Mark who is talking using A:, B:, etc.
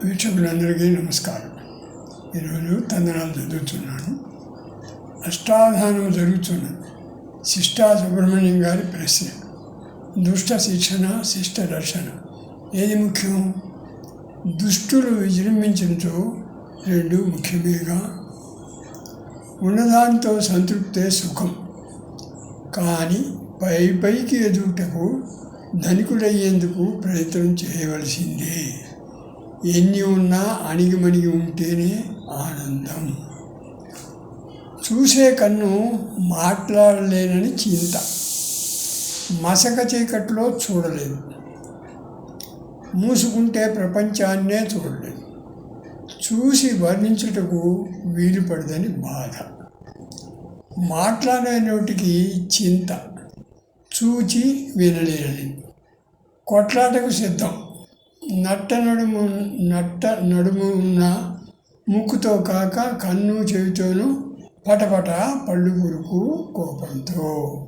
A: వీక్షకులందరికీ నమస్కారం. ఈరోజు తందనాలు చదువుతున్నాను. అష్టావధానం జరుగుతున్నది. శిష్టా సుబ్రహ్మణ్యం గారి ప్రశ్న. దుష్ట శిక్షణ, శిష్ట రక్షణ ఏది ముఖ్యం? దుష్టులు విజృంభించడంతో రెండు ముఖ్యమేగా. ఉన్నదాంతో సంతృప్తే సుఖం. కానీ పైకి ఎదుగుటకు ధనికుడయ్యేందుకు ప్రయత్నం చేయవలసిందే. ఎన్ని ఉన్నా అణిగిమణిగి ఉంటేనే ఆనందం. చూసే కన్ను మాట్లాడలేనని చింత. మసక చీకట్లో చూడలేదు. మూసుకుంటే ప్రపంచాన్నే చూడలేదు. చూసి వర్ణించుటకు వీలు పడదని బాధ. మాట్లాడే నోటికి చింత. చూచి వినలేని. కొట్లాటకు సిద్ధం. నట్ట నడుము ఉన్న ముక్కుతో కాక కన్ను చెవితోనూ పటపట పళ్ళు పురుకు కోపంతో.